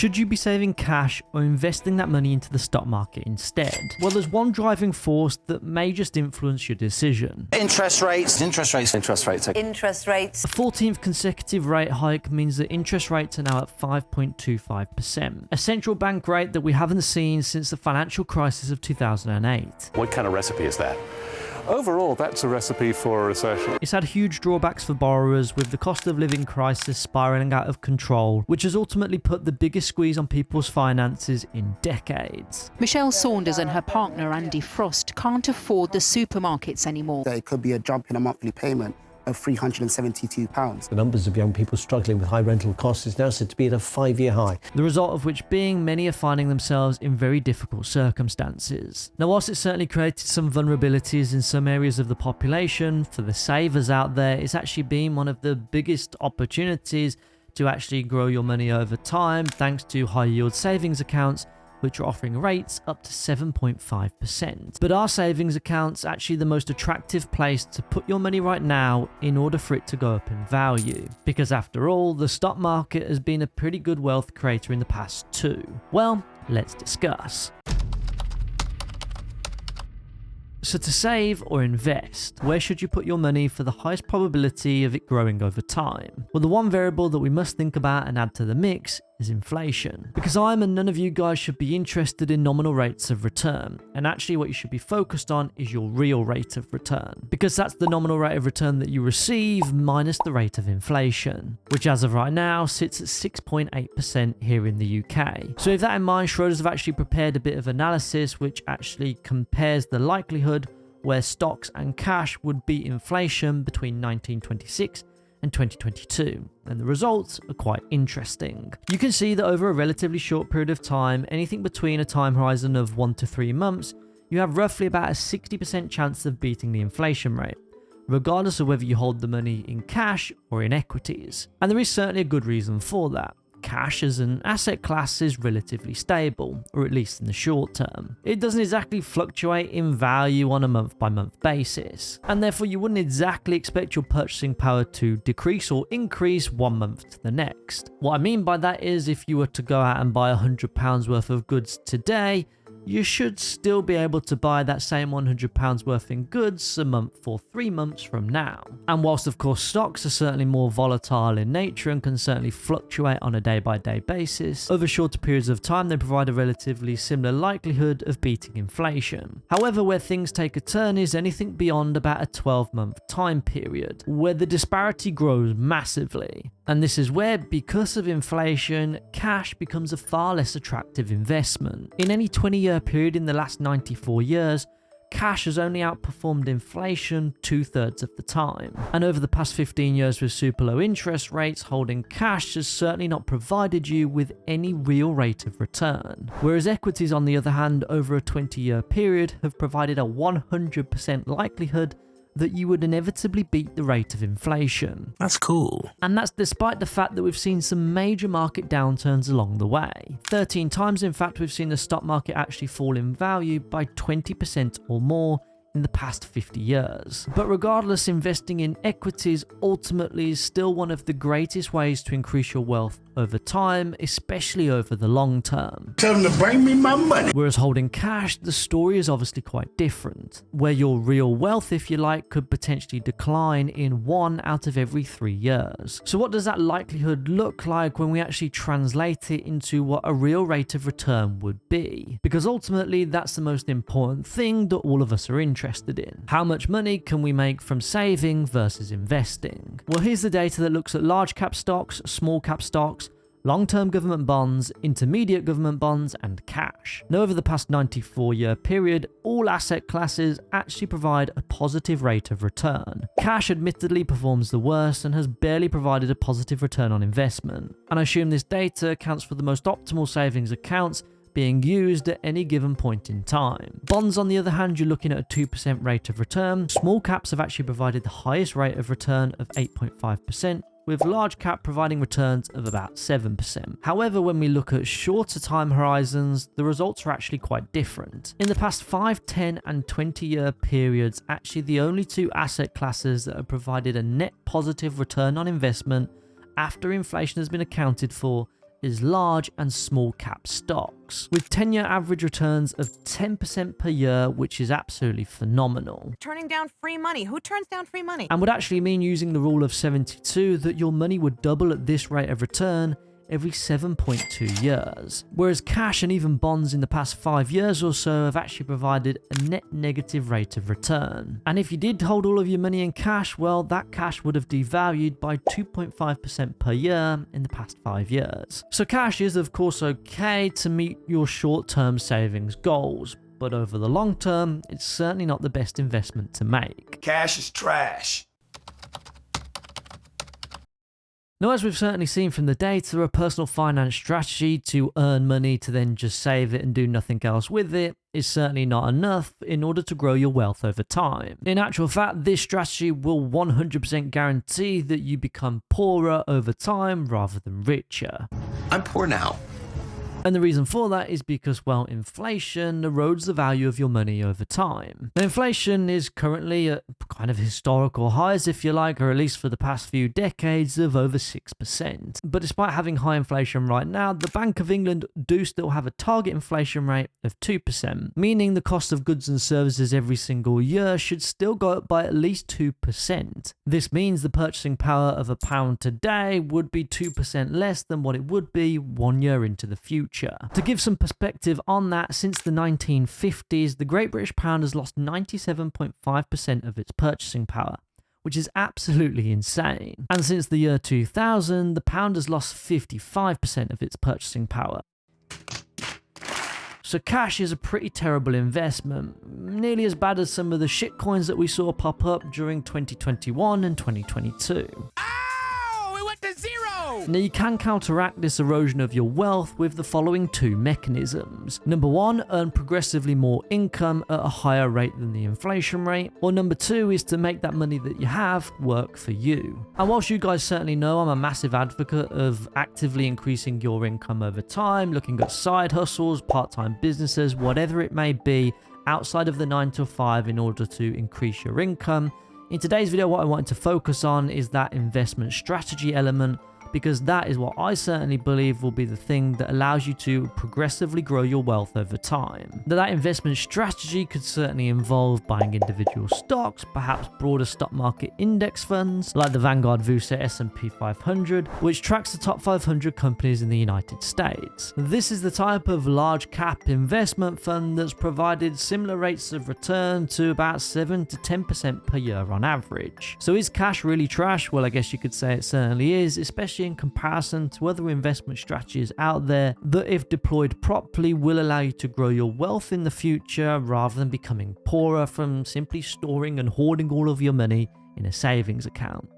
should you be saving cash or investing that money into the stock market instead? Well, there's one driving force that may just influence your decision. Interest rates. Interest rates. Interest rates. Interest rates. A 14th consecutive rate hike means that interest rates are now at 5.25%, a central bank rate that we haven't seen since the financial crisis of 2008. What kind of recipe is that? Overall, that's a recipe for a recession. It's had huge drawbacks for borrowers, with the cost of living crisis spiraling out of control, which has ultimately put the biggest squeeze on people's finances in decades. Michelle Saunders and her partner Andy Frost can't afford the supermarkets anymore. There could be a jump in a monthly payment of £372. The numbers of young people struggling with high rental costs is now said to be at a 5-year high. The result of which being many are finding themselves in very difficult circumstances. Now, whilst it certainly created some vulnerabilities in some areas of the population, for the savers out there, it's actually been one of the biggest opportunities to actually grow your money over time, thanks to high yield savings accounts, which are offering rates up to 7.5%. But are savings accounts actually the most attractive place to put your money right now in order for it to go up in value? Because after all, the stock market has been a pretty good wealth creator in the past too. Well, let's discuss. So to save or invest, where should you put your money for the highest probability of it growing over time? Well, the one variable that we must think about and add to the mix is inflation. Because I'm and none of you guys should be interested in nominal rates of return. And actually what you should be focused on is your real rate of return. Because that's the nominal rate of return that you receive minus the rate of inflation, which as of right now sits at 6.8% here in the UK. So with that in mind, Schroders have actually prepared a bit of analysis which actually compares the likelihood where stocks and cash would beat inflation between 1926 and 2022, and the results are quite interesting. You can see that over a relatively short period of time, anything between a time horizon of 1 to 3 months, you have roughly about a 60% chance of beating the inflation rate, regardless of whether you hold the money in cash or in equities. And there is certainly a good reason for that. Cash as an asset class is relatively stable, or at least in the short term. It doesn't exactly fluctuate in value on a month-by-month basis, and therefore you wouldn't exactly expect your purchasing power to decrease or increase one month to the next. What I mean by that is, if you were to go out and buy £100 worth of goods today, you should still be able to buy that same £100 worth in goods a month or 3 months from now. And whilst of course stocks are certainly more volatile in nature and can certainly fluctuate on a day-by-day basis, over shorter periods of time they provide a relatively similar likelihood of beating inflation. However, where things take a turn is anything beyond about a 12-month time period, where the disparity grows massively. And this is where, because of inflation, cash becomes a far less attractive investment. In any 20-year period in the last 94 years, cash has only outperformed inflation 2/3 of the time. And over the past 15 years with super low interest rates, holding cash has certainly not provided you with any real rate of return. Whereas equities, on the other hand, over a 20-year period have provided a 100% likelihood that you would inevitably beat the rate of inflation. That's cool. And that's despite the fact that we've seen some major market downturns along the way. 13 times, in fact, we've seen the stock market actually fall in value by 20% or more in the past 50 years. But regardless, investing in equities ultimately is still one of the greatest ways to increase your wealth over time, especially over the long term. Tell them to bring me my money. Whereas holding cash, the story is obviously quite different, where your real wealth, if you like, could potentially decline in 1 out of every 3 years. So what does that likelihood look like when we actually translate it into what a real rate of return would be? Because ultimately, that's the most important thing that all of us are interested in. How much money can we make from saving versus investing? Well, here's the data that looks at large cap stocks, small cap stocks, long-term government bonds, intermediate government bonds, and cash. Now, over the past 94-year period, all asset classes actually provide a positive rate of return. Cash admittedly performs the worst and has barely provided a positive return on investment. And I assume this data accounts for the most optimal savings accounts being used at any given point in time. Bonds, on the other hand, you're looking at a 2% rate of return. Small caps have actually provided the highest rate of return of 8.5%, with large cap providing returns of about 7%. However, when we look at shorter time horizons, the results are actually quite different. In the past 5, 10, and 20-year periods, actually the only two asset classes that have provided a net positive return on investment after inflation has been accounted for is large and small cap stocks, with 10-year average returns of 10% per year, which is absolutely phenomenal. Turning down free money. Who turns down free money? And would actually mean using the rule of 72 that your money would double at this rate of return every 7.2 years. Whereas cash and even bonds in the past 5 years or so have actually provided a net negative rate of return. And if you did hold all of your money in cash, well, that cash would have devalued by 2.5% per year in the past 5 years. So cash is of course okay to meet your short-term savings goals, but over the long term, it's certainly not the best investment to make. Cash is trash. Now, as we've certainly seen from the data, a personal finance strategy to earn money to then just save it and do nothing else with it is certainly not enough in order to grow your wealth over time. In actual fact, this strategy will 100% guarantee that you become poorer over time rather than richer. I'm poor now. And the reason for that is because, well, inflation erodes the value of your money over time. Now, inflation is currently at kind of historical highs, if you like, or at least for the past few decades, of over 6%. But despite having high inflation right now, the Bank of England do still have a target inflation rate of 2%, meaning the cost of goods and services every single year should still go up by at least 2%. This means the purchasing power of £1 today would be 2% less than what it would be 1 year into the future. To give some perspective on that, since the 1950s, the Great British Pound has lost 97.5% of its purchasing power, which is absolutely insane. And since the year 2000, the pound has lost 55% of its purchasing power. So cash is a pretty terrible investment, nearly as bad as some of the shitcoins that we saw pop up during 2021 and 2022. Now, you can counteract this erosion of your wealth with the following two mechanisms. Number one, earn progressively more income at a higher rate than the inflation rate. Or number two is to make that money that you have work for you. And whilst you guys certainly know I'm a massive advocate of actively increasing your income over time, looking at side hustles, part-time businesses, whatever it may be, outside of the 9 to 5 in order to increase your income, in today's video what I wanted to focus on is that investment strategy element, because that is what I certainly believe will be the thing that allows you to progressively grow your wealth over time. That investment strategy could certainly involve buying individual stocks, perhaps broader stock market index funds like the Vanguard VUSA S&P 500, which tracks the top 500 companies in the United States. This is the type of large cap investment fund that's provided similar rates of return to about 7 to 10% per year on average. So is cash really trash? Well, I guess you could say it certainly is, especially in comparison to other investment strategies out there that, if deployed properly, will allow you to grow your wealth in the future rather than becoming poorer from simply storing and hoarding all of your money in a savings account.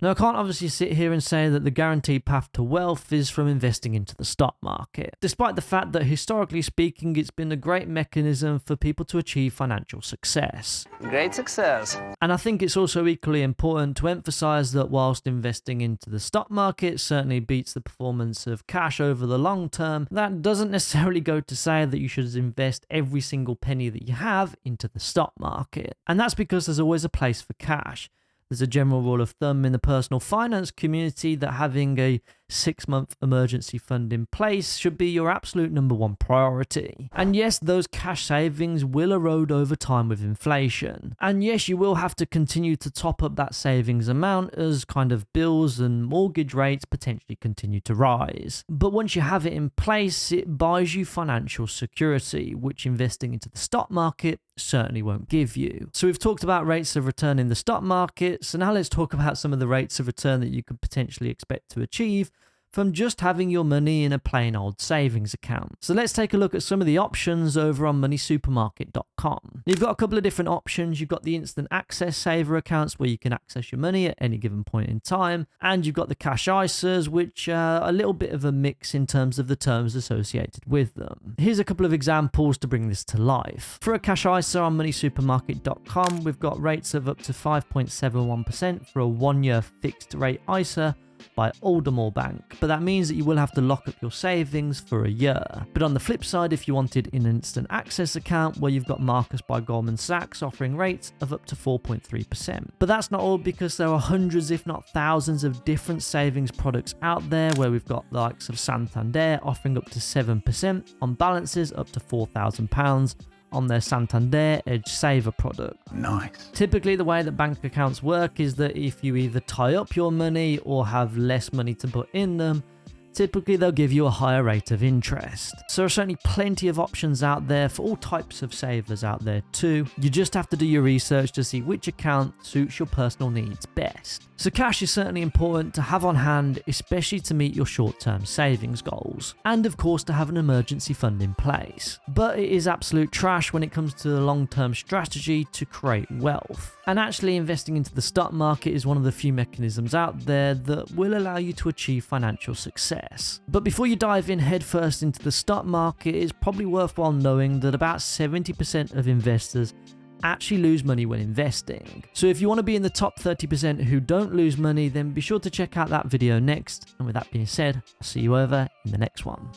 Now, I can't obviously sit here and say that the guaranteed path to wealth is from investing into the stock market, despite the fact that historically speaking, it's been a great mechanism for people to achieve financial success. Great success. And I think it's also equally important to emphasize that whilst investing into the stock market certainly beats the performance of cash over the long term, that doesn't necessarily go to say that you should invest every single penny that you have into the stock market. And that's because there's always a place for cash. There's a general rule of thumb in the personal finance community that having a 6-month emergency fund in place should be your absolute number one priority. And yes, those cash savings will erode over time with inflation. And yes, you will have to continue to top up that savings amount as kind of bills and mortgage rates potentially continue to rise. But once you have it in place, it buys you financial security, which investing into the stock market certainly won't give you. So we've talked about rates of return in the stock market. So now let's talk about some of the rates of return that you could potentially expect to achieve from just having your money in a plain old savings account. So let's take a look at some of the options over on moneysupermarket.com. You've got a couple of different options. You've got the instant access saver accounts where you can access your money at any given point in time. And you've got the cash ISAs, which are a little bit of a mix in terms of the terms associated with them. Here's a couple of examples to bring this to life. For a cash ISA on moneysupermarket.com, we've got rates of up to 5.71% for a 1-year fixed rate ISA, by Aldermore Bank, but that means that you will have to lock up your savings for a year. But on the flip side, if you wanted an instant access account, where you've got Marcus by Goldman Sachs offering rates of up to 4.3%. But that's not all, because there are hundreds if not thousands of different savings products out there, where we've got the likes of Santander offering up to 7% on balances up to £4,000 on their Santander Edge Saver product. Nice. Typically, the way that bank accounts work is that if you either tie up your money or have less money to put in them, typically they'll give you a higher rate of interest. So there are certainly plenty of options out there for all types of savers out there too. You just have to do your research to see which account suits your personal needs best. So cash is certainly important to have on hand, especially to meet your short-term savings goals, and of course to have an emergency fund in place. But it is absolute trash when it comes to the long-term strategy to create wealth. And actually investing into the stock market is one of the few mechanisms out there that will allow you to achieve financial success. But before you dive in headfirst into the stock market, it's probably worthwhile knowing that about 70% of investors actually lose money when investing. So if you want to be in the top 30% who don't lose money, then be sure to check out that video next. And with that being said, I'll see you over in the next one.